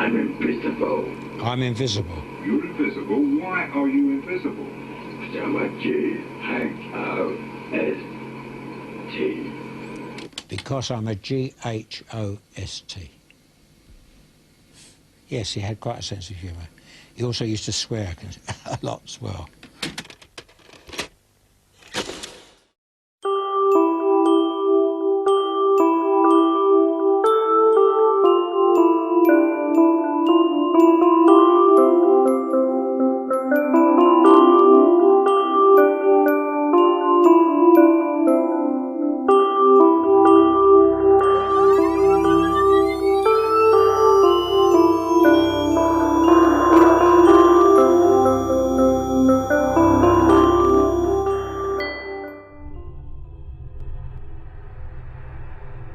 I'm invisible. I'm invisible. You're invisible? Why are you invisible? I'm a G-H-O-S-T. Because I'm a Ghost. Yes, he had quite a sense of humour. He also used to swear a lot as well.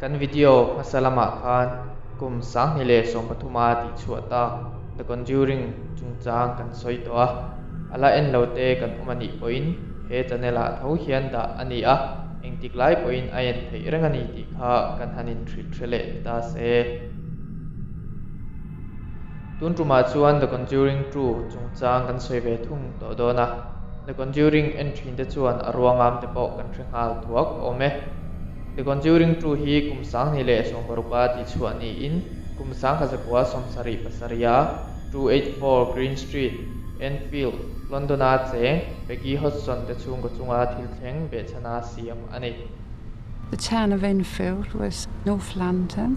Kan video masalama khan kum sang ni le som pathuma ti chuata The Conjuring chungchang kan soitoa ala en lote kan umani poin he chanela tho hian da ani a engtiklai poin ain thei rangani ti kha kan hanin thil threle ta se tuntuma chuan The Conjuring 2 chungchang kan soive thung to dona The Conjuring entry te chuan arwangam te pawh kan hrengal thuak ome The Conjuring 2 hi kumsang ni le som barupa ti chuan ni in kumsang khazakwa somsari pasaria 284 Green Street Enfield Londona cheng Peggy Hodgson te chung ko chunga thilthleng be chana siam ani. The town of Enfield was North London.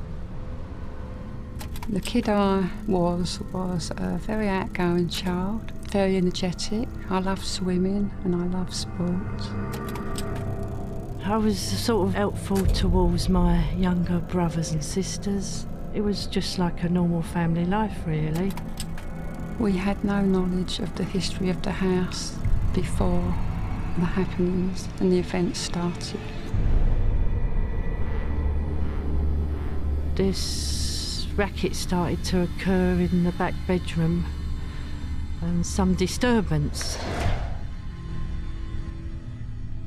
The kid I was a very outgoing child, very energetic. I loved swimming and I loved sports. I was sort of helpful towards my younger brothers and sisters. It was just like a normal family life, really. We had no knowledge of the history of the house before the happenings and the events started. This racket started to occur in the back bedroom and some disturbance.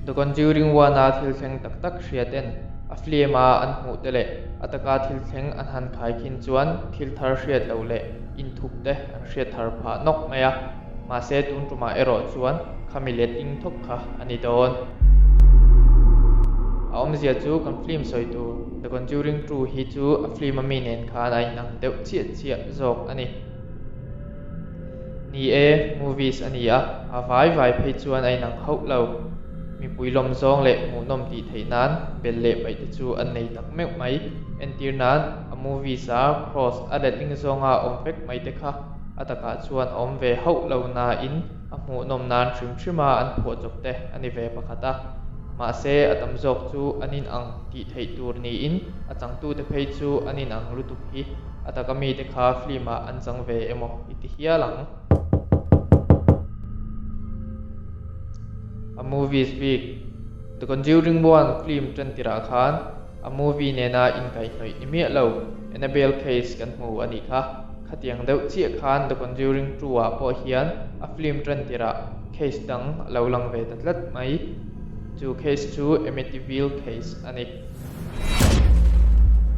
The Conjuring 1 a thilthleng tak hriaten a flema an hmu te le ataka thilthleng an han khai khin chuan thil thar hriat lo le in thup te an hriat thar pha nok mai a ma se tuntuma ero chuan khamilet ing thok kha ani don a omzia chu kan film soitu The Conjuring 2 hi chu a film ami nen khan ai nang deuh chia zok ani ni e movies ani a vai phei chuan ai nang ho lo mi puilom zong le mu nom ti theinan bel le pai te chu an nei tak mek mai entir nan a movie sa cross adet ing zonga omfek mai te kha ataka chuan om ve ho lo na in a mu nom nan thrimma an pho chok te ani ve pakhata ma se atam zok chu anin ang ti thei tur ni in a changtu te phei chu anin ang lutuk hi ataka mi te kha flima an chang ve emo iti hialang a movies week The Conjuring 1 film tantira khan a movie nena in kai noi imi lo Annabelle case kan mu ani kha khatiang deuh chi khan The Conjuring 2 a po hian a film tantira case dang lo lang ve tatlat mai chu case 2 Amityville case ani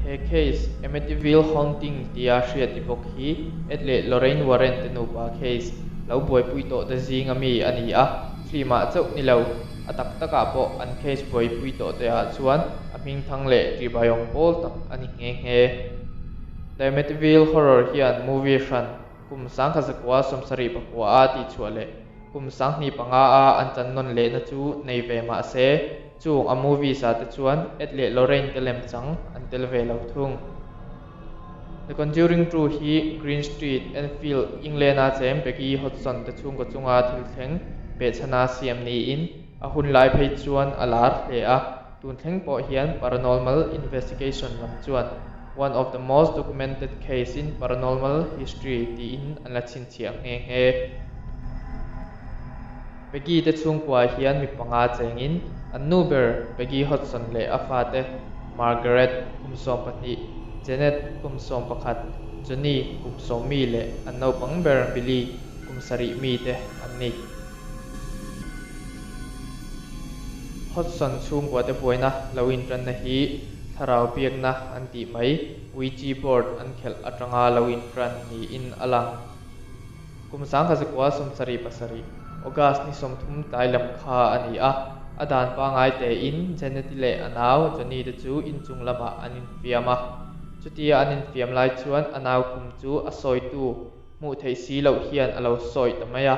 he case Amityville haunting tia hriat ipok hi etle Lorraine Warren te nu pa case lo boi pui to da zinga mi ani a flima chau ni lo atak taka po an case boy pui to te a chuan a ming thang le ti bayong pol tak ani nge The Amityville horror hian movie ran kum sang khazakwa somsari pakwa a ti chuale kum sang ni panga a an chan non le na chu nei ve ma se chu a movie sa te chuan etle Lorraine telem chang an tel ve lo thung The Conjuring 2 hi Green Street Enfield England a chem Peggy Hodgson te chung ko chunga thilthleng be chana siam ni in a hun lai phei chuan alar hle a tunthleng po hian paranormal investigation lam chuan one of the most documented case in paranormal history ti in an la chin chiang nge Peggy te chung kwa hian mi panga chengin an nuber Peggy Hodgson le afate Margaret kumsom pati Janet kumsom pakhat Johnny kumsom mi le an no pangber Billy kumsari mi te anni Hodgson chung kwa te poina lawin tran na hi tharau biak na an ti mai Ouija board an khel atanga loin fran ni in alang kumsang kha zakwa somsari pasari August ni somthum tailam kha ani a adan pa ngai te in genetile anaw joni de chu in chung lama anin fiama chutia anin fiam lai chuan anaw kum chu asoi tu mu thei si lo hian alo soi tamaya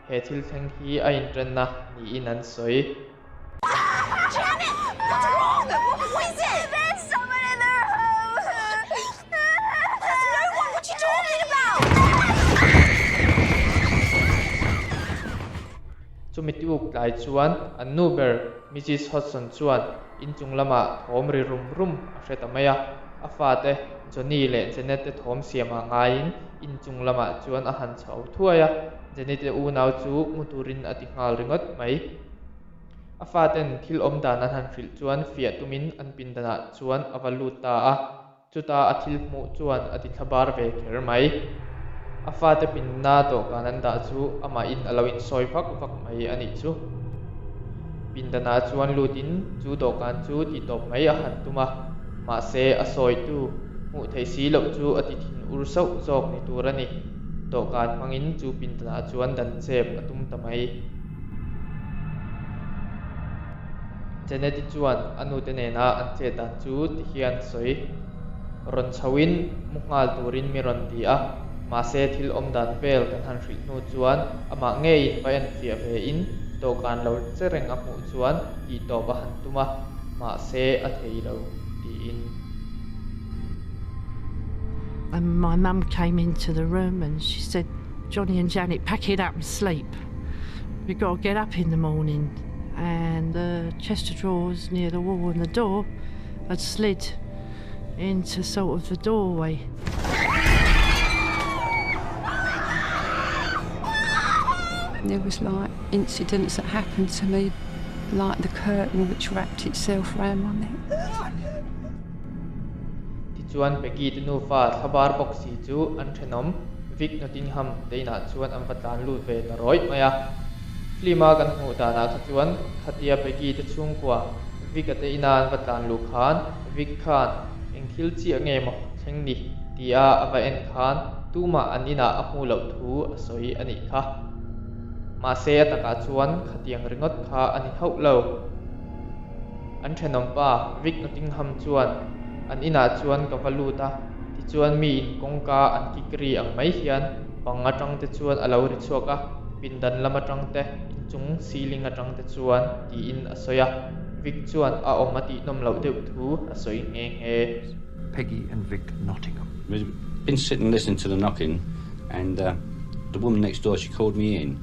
he thil thleng hi a in tren na ni in an soi Chumitiuk lai chuan an nuber Mrs. Hodgson chuan in chung lama thom ri rum hretamaya afate Johnny le Janet te thom siama ngain in chung lama chuan a han chho thuaya Janet te u nau chu muturin ati ngal ringot mai afaten thil om dan an han hril chuan fia tumin an pindana chuan avaluta a chuta athil mu chuan ati thabar ve kher mai afate pinna to kananda chu ama in alawin soi vak mai ani chu pindana chuan lutin chu to kan chu ti top mai a han tuma ma se a soi tu mu thei si lo chu ati thin ur sau jok ni turani to kan mangin chu pindana chuan dan chep atum tamai Janet chuan anu te nena an che dan chu ti hian soi ron chawin mungal turin mi ron ti a ma se thil om dan vel kan han hril nu chuan ama ngei pa en fia ve in to kan lo chereng a mu chuan ti to ba han tuma ma se a thei lo ti in And my mum came into the room and she said, Johnny and Janet, pack it up and sleep. We've got to get up in the morning. And the chest of drawers near the wall and the door had slid into sort of the doorway. There was like incidents that happened to me, like the curtain which wrapped itself around my neck. Chuan pegi tinu fa thabar boxi chu an thenom Vic Nottingham teina chuan am patlan lu ve ta roi maya flima kan hu ta na kha chuan khatia pegi te chung kwa Vic ate ina an patlan lu khan Vic khan engkhil chi ange mo theng ni tia ava en khan tuma anina a hu lo thu asoi ani kha ma se ataka chuan khatiang ringot kha ani hau lo an thenom pa Vic Nottingham chuan an ina chuan ka valuta ti chuan mi in kongka an kikri ang mai hian panga tang te chuan alo ri chuaka pindan lama tang te chung ceiling atang te chuan ti in asoya Vic chuan a omati nom lo deuh thu asoi nge Peggy and Vic Nottingham. We'd been sitting listening to the knocking, and the woman next door, she called me in.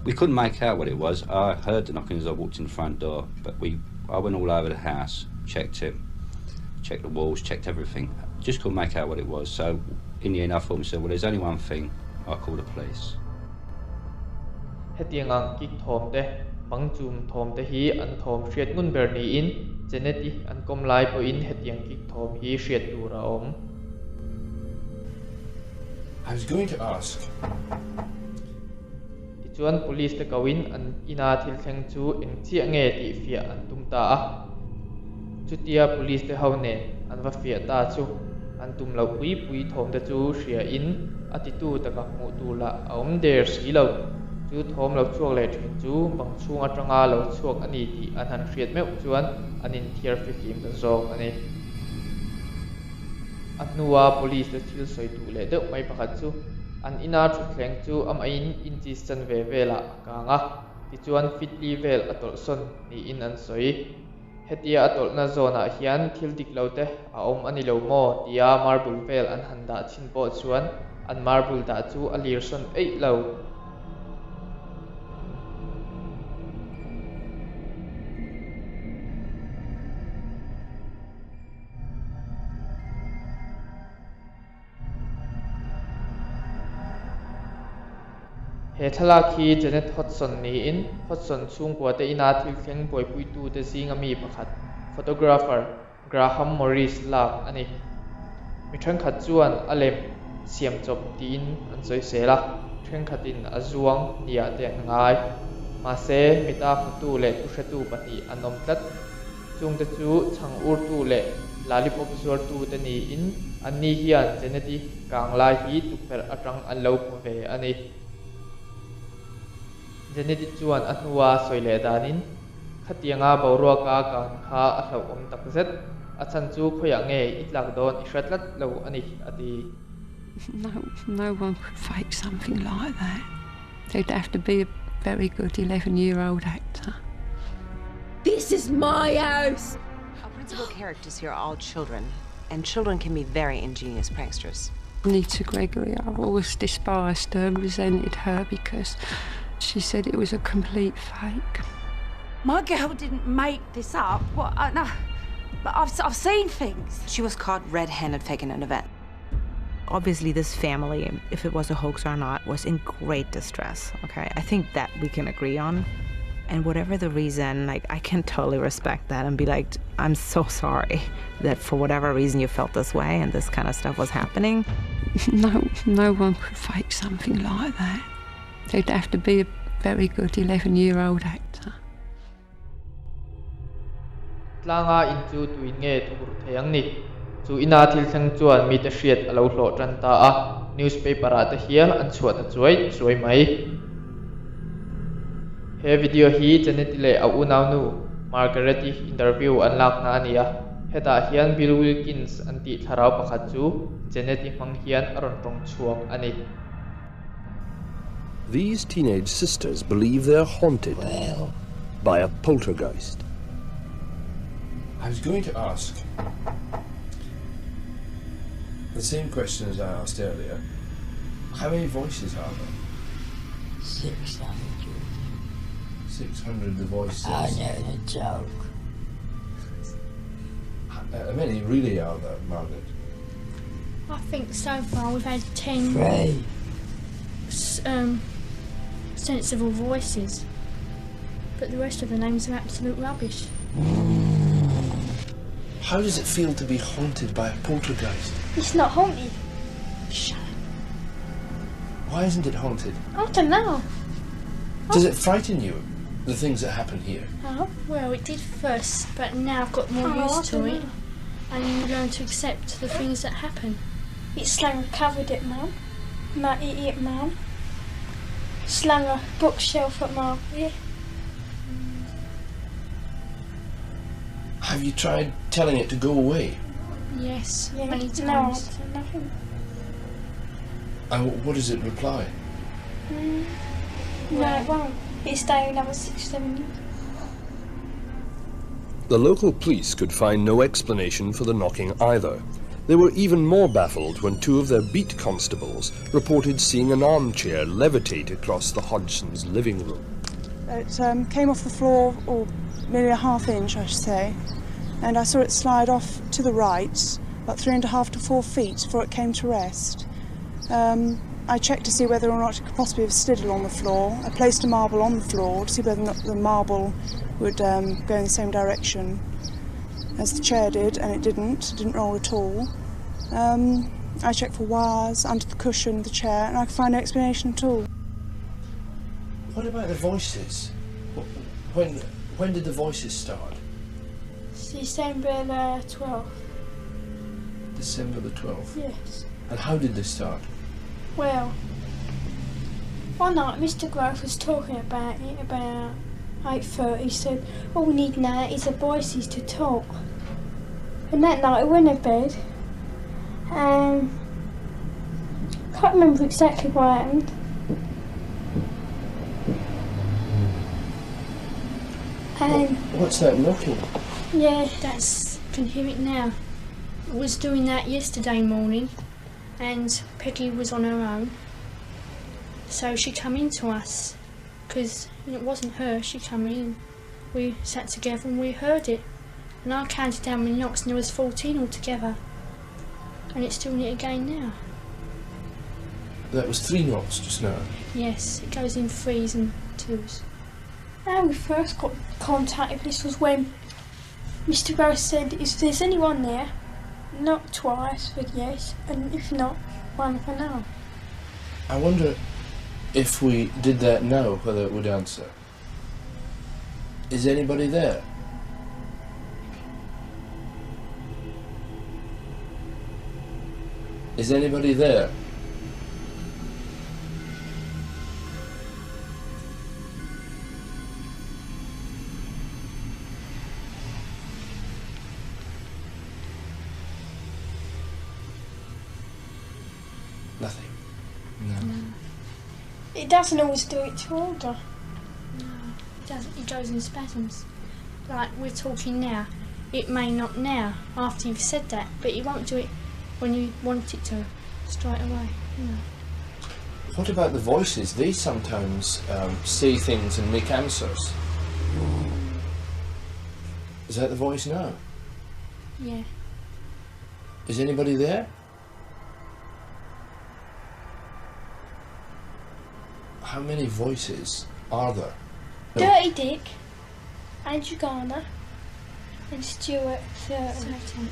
We couldn't make out what it was. I heard the knocking as I walked in the front door, but I went all over the house, checked it, checked the walls, checked everything. Just couldn't make out what it was. So in the end, I thought to myself, well, there's only one thing. I'll call the police. hetiang ang kik thom te pangchum thom te hi an thom hriat ngun ber ni in geneti an kom lai po in hetiang kik thom hi hriat tura om I was going to ask. Chuan police te kawin an ina thil thleng chu eng chia nge ti fia an tum ta a chutia police te haune an va fia ta chu an tum lo pui thom te chu hria in atitu taka mu tu la om der si lo chu thom lo chuak le thin chu bang chunga tanga lo chuak ani ti an han hriat meu chuan anin thiar fi kim ta zong ani atnuwa police te thil soi tu le deuh mai pakhat chu an ina thutthleng chu am ain in chi chan ve vela kanga ti chuan fitli vel atol son ni in an soi hetia atol na zona hian thil dik lote a om ani lo mo tia marble vel an handa chin po chuan an marble da chu alir son ei lo he thalak hi Janet Hodgson ni in Hodgson chung kwa te ina thil thleng boi pui tu te zinga mi pakhat photographer Graham Morris lak ani mi thang khat chuan alem siam chop tin an choi sela theng khatin azuang nia te ngai ma se mita photu le tu hretu pahni anom tlat chung te chu chang ur tu le lollipop zuar tu te ni in an ni hian Janet kang lai hi tukper atang an lo pu ve ani Janet chuan a hnuwa soile danin khatianga boruwa ka kan kha a hlo om tak zet a chan chu khoya nge itlak don I hratlat lo ani ati No one could fake something like that. They'd have to be a very good 11-year-old actor. This is my house! Our principal characters here are all children, and children can be very ingenious pranksters. Nita Gregory, I've always despised her and resented her because she said it was a complete fake. My girl didn't make this up. What? No. But I've seen things. She was caught red-handed faking an event. Obviously, this family, if it was a hoax or not, was in great distress, okay? I think that we can agree on. And whatever the reason, like, I can totally respect that and be like, I'm so sorry that for whatever reason you felt this way and this kind of stuff was happening. No one could fake something like that. They'd have to be a very good 11-year-old actor. Tlanga in chu tuin nge thur theyang ni chu ina thilthleng chuan mi te hriat alo hlo tanta a newspaper a te hial an chuat a chuai mai he video hi Janet le au unau nu Margaret interview an lak na ania heta hian Bill Wilkins an ti tharau pakhat chu Janet mang hian aron tong chuang ani These teenage sisters believe they're haunted by a poltergeist. I was going to ask the same question as I asked earlier. How many voices are there? 600. 600 the voices. I know the joke. How many really are there, Margaret? I think so far we've had 10 sensible voices, but the rest of the names are absolute rubbish. How does it feel to be haunted by a poltergeist? It's not haunted. Shut up. Why isn't it haunted? I don't know. Does it frighten you, the things that happen here? Oh, well, it did first, but now I've got more used to it, and you learn to accept the things that happen. It's slung covered at Mum. Might eat it, Mum. Slung a bookshelf at Mum. Yeah. Have you tried telling it to go away? Yes, many times. No, nothing. And what does it reply? No, it won't. It's staying another 6-7 years. The local police could find no explanation for the knocking either. They were even more baffled when two of their beat constables reported seeing an armchair levitate across the Hodgsons' living room. It came off the floor, or nearly a half-inch, I should say, and I saw it slide off to the right, about 3.5 to 4 feet before it came to rest. I checked to see whether or not it could possibly have slid along the floor. I placed a marble on the floor to see whether or not the marble would go in the same direction as the chair did, and it didn't roll at all. I checked for wires under the cushion of the chair, and I could find no explanation at all. What about the voices? When did the voices start? December the 12th. December the 12th? Yes. And how did they start? Well, one night Mr. Grove was talking about it about 8:30. He said, all we need now is the voices to talk. And that night I went to bed and can't remember exactly what happened. And what's that knocking? yeah, I can hear it now. I was doing that yesterday morning and Peggy was on her own. So she come in to us, because it wasn't her, she come in. We sat together and we heard it. And I counted down my knocks and there was 14 altogether. And it's doing it again now. That was 3 knocks just now. Yes, it goes in 3s and 2s. How we first got contacted, this was when Mr. Gross said, if there's anyone there, knock twice with yes, and if not, one for no. I wonder if we did that now, whether it would answer. Is anybody there? Is anybody there? Nothing. No. It doesn't always do it to order. No, it doesn't. It goes in spasms. Like we're talking now. It may not now, after you've said that, but it won't do it when you want it to, straight away. No. What about the voices? They sometimes say things and make answers. Is that the voice now? Yeah. Is anybody there? How many voices are there? No. Dirty Dick, Andrew Garner, and Stuart Thurton.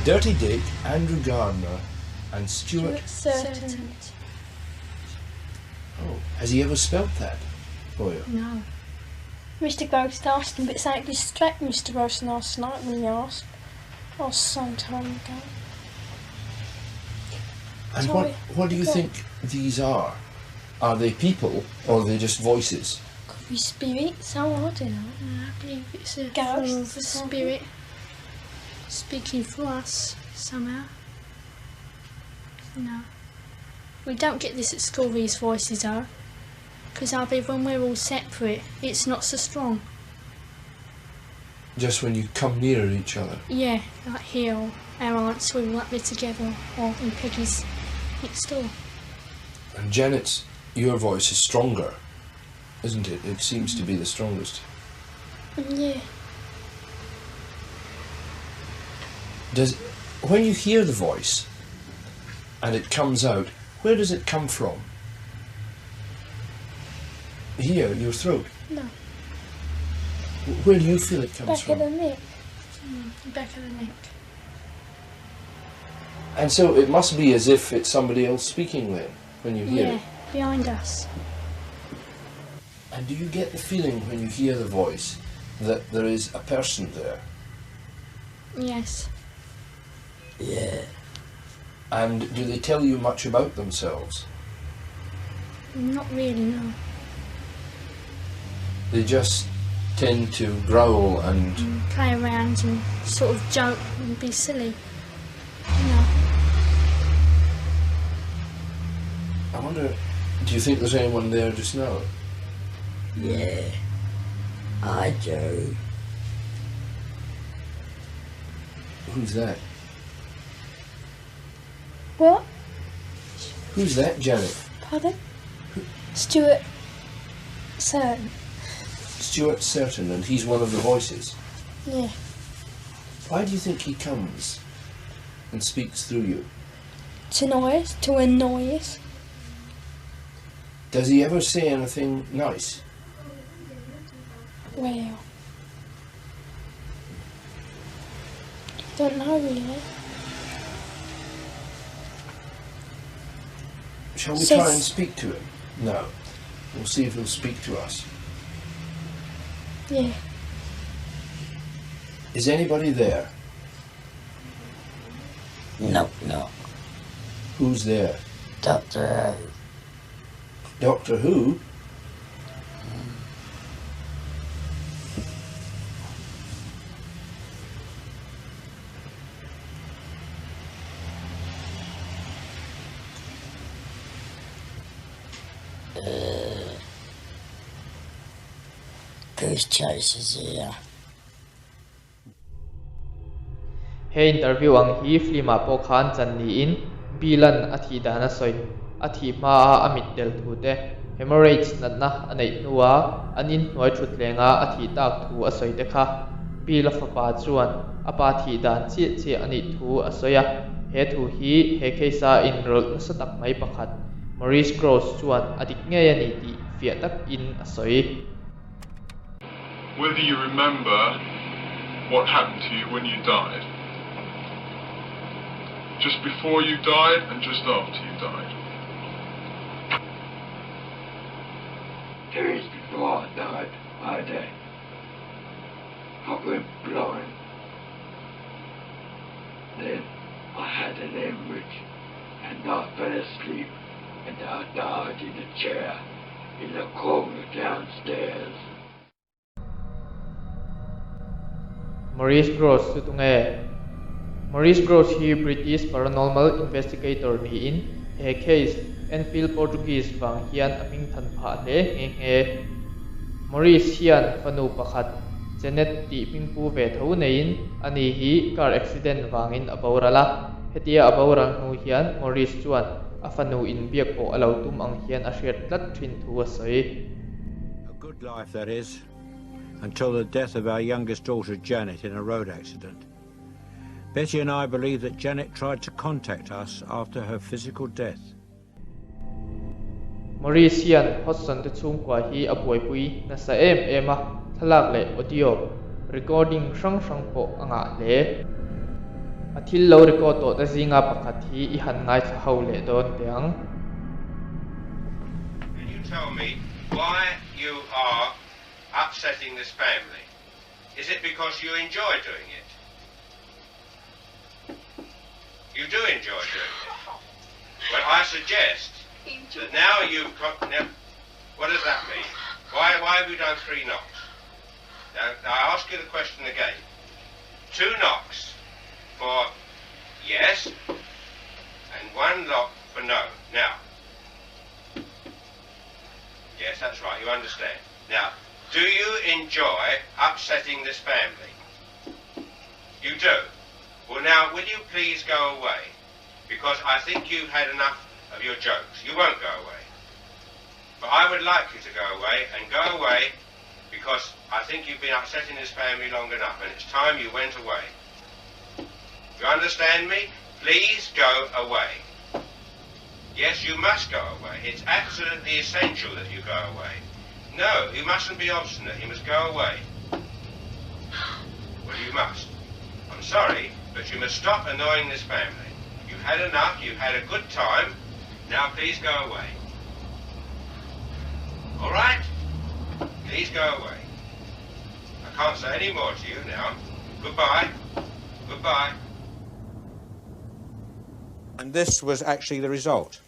Dirty Dick, Andrew Gardner, and Stuart Thurton. Oh, has he ever spelt that for you? No. Mr. Ghost asked him, but something distracted Mr. Ghost last night when he asked. Or some time ago. And Sorry, what do you think these are? Are they people or are they just voices? Could be spirits, oh, I don't know. I believe it's a ghost, a spirit speaking for us somehow. No. We don't get this at school, these voices are. Because I believe when we're all separate, it's not so strong. Just when you come near each other? Yeah, like here, or our aunts, we were up there together, or in Peggy's next door. And Janet's, your voice is stronger, isn't it? It seems to be the strongest. Yeah. When you hear the voice and it comes out, where does it come from? Here, your throat? No. Where do you feel it comes from? Back of the neck. Back of the neck. And so it must be as if it's somebody else speaking then, when you hear it? Yeah, behind us. And do you get the feeling when you hear the voice that there is a person there? Yes. Yeah. And do they tell you much about themselves? Not really, no. They just tend to growl and play around and sort of joke and be silly. You know. I wonder, do you think there's anyone there just now? Yeah, I do. Who's that? What? Who's that, Janet? Pardon? Stuart Certain. Stuart Certain, and he's one of the voices. Yeah. Why do you think he comes and speaks through you? To annoy us, to annoy us. Does he ever say anything nice? Well, don't know really. Shall we try and speak to him? No. We'll see if he'll speak to us. Yeah. Is anybody there? No, no. Who's there? Doctor Who. Doctor Who? Goose chasers here. He interview ang hi flima po khan chan ni in bilan athi dana soi athi ma amit del thu te hemorrhage natna anei nuwa anin noi thutlenga athi tak thu asoi te kha bila fapa chuan apa thi dan chi chi ani thu asoya he thu hi he keisa in rol na satak mai pakhat Maurice Gross chuan adik ngei ani ti fiatak in asoi. Whether you remember what happened to you when you died, just before you died and just after you died. Days before I died, I went blind. Then I had a language, and I fell asleep, and I died in a chair in the corner downstairs. Maurice Gross sutunge. Maurice Gross he British paranormal investigator ni in a case Enfield Portuguese wang hian aming than pha le nge. Maurice hian fanu pakhat Janet ti pingpu ve tho nein ani hi car accident wangin abaurala hetia abaurang nu hian Maurice chuan afanu in biak po alo tum ang hian a hriat tlat thin thu asoi. A good life that is, until the death of our youngest daughter Janet in a road accident. Betty and I believe that Janet tried to contact us after her physical death. Maurice hian hotson te chung kwa hi abuai pui na sa ema thalak le audio recording sang po anga le athil lo record to ta zinga pakhat hi I han ngai thau le don tiang. Can you tell me why you are upsetting this family? Is it because you enjoy doing it? You do enjoy doing it. Well, I suggest that now you've got... Now, what does that mean? Why have you done 3 knocks? Now, I ask you the question again. 2 knocks for yes, and 1 knock for no. Now, yes, that's right, you understand. Now, do you enjoy upsetting this family? You do? Well, now, will you please go away? Because I think you've had enough of your jokes. You won't go away. But I would like you to go away, and go away because I think you've been upsetting this family long enough, and it's time you went away. You understand me? Please go away. Yes, you must go away. It's absolutely essential that you go away. No, you mustn't be obstinate. You must go away. Well, you must. I'm sorry, but you must stop annoying this family. You've had enough. You've had a good time. Now, please go away. All right? Please go away. I can't say any more to you now. Goodbye. Goodbye. And this was actually the result.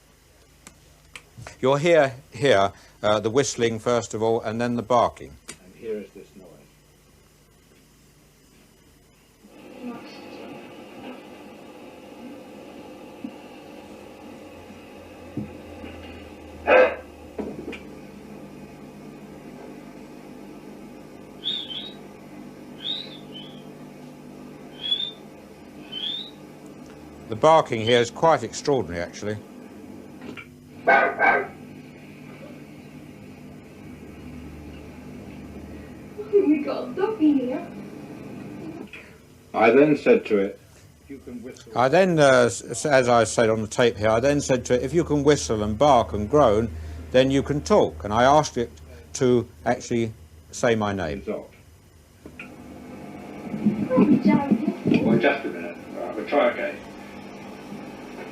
You'll hear the whistling first of all, and then the barking. And here is this noise. The barking here is quite extraordinary, actually. We got a doggy here. I then said to it, you can whistle. I then, as I said on the tape here, I then said to it, if you can whistle and bark and groan, then you can talk. And I asked it to actually say my name. Well, just a minute. Right, we'll try again.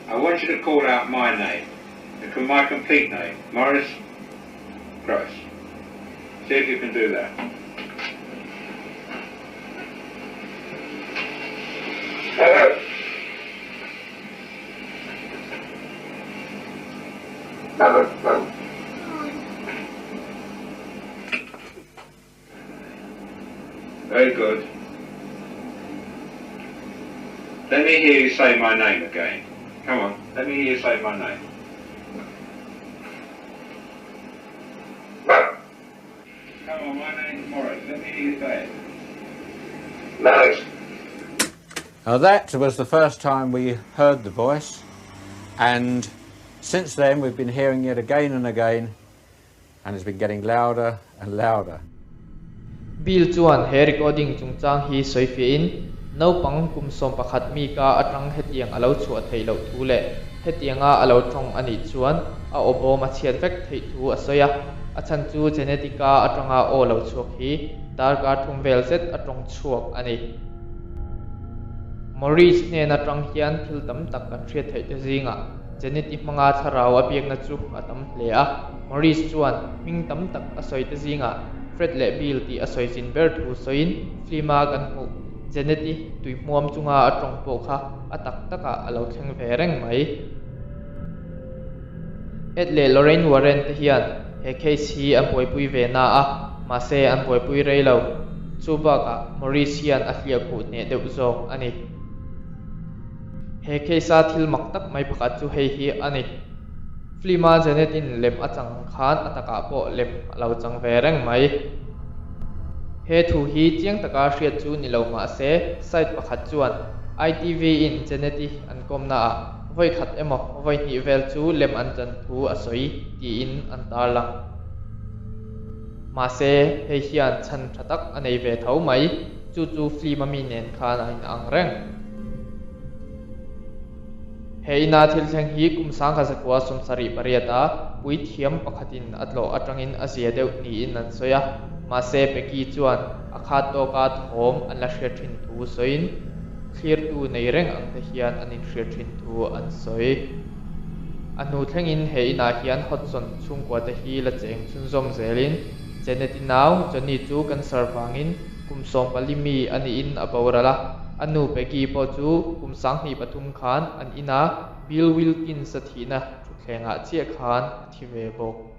I want you to call out my name. My complete name. Maurice Gross. See if you can do that. Very good. Let me hear you say my name again. Come on, let me hear you say my name. Come on, my name's Maurice. Let me hear you say it. Maurice. Now that was the first time we heard the voice, and since then we've been hearing it again and again, and it's been getting louder and louder. Bill chuan he recording chungchang hi soifi in no pang kum som pakhat mi ka atang hetiang alo chu thei lo thu le hetianga alo thong ani chuan a obo ma chiat vek thei thu asoya a chan chu genetica atanga o lo chuak hi dar ka thum vel set atong chuak ani Maurice ne na tang hian thil tam tak a thriat thei te zinga genetic manga tharau a biak na chu atam hle a Maurice chuan ming tam tak a soi te zinga Fred le Bill ti asoi chin ber thu soin flima kan mu Janet tui muam chunga atong po kha atak taka alo thleng ve reng mai etle Lorraine Warren te hian he case hi an poipui ve na a ma se an poipui reilo chuba ka Maurice hian a hlia khu ne deuh zawng ani he case a thil mak tak mai pakhat chu hei hi ani Flima Janet in lem achang khan ataka po lem alo chang ve reng mai he thu hi chiang taka hriat chu ni lo ma se site pakhat chuan ITV in Janet an komna a voi khat emo voi ni vel chu lem an chan thu a soi ti in an tar lang ma se he hian chan thatak anei ve tho mai chu Flima mi nen khan a in ang reng he ina thilthleng hi kumsang kha zakwa somsari pariata pui thiam pakhatin atlo atangin azia deuh ni in an soya ma se peki chuan akhat to ka thom an la hria thin thu soin clear tu nei reng ang te hian anin hria thin thu an soi anu thlengin he ina hian hotson chungkwa te hi la cheng chunzom zelin Janet naw Johnny chu kan sarwangin kumsom palimi ani in aborala anu peki po chu kumsang ni pathum khan an ina Bill Wilkins sathina thlenga chia khan thi ve bok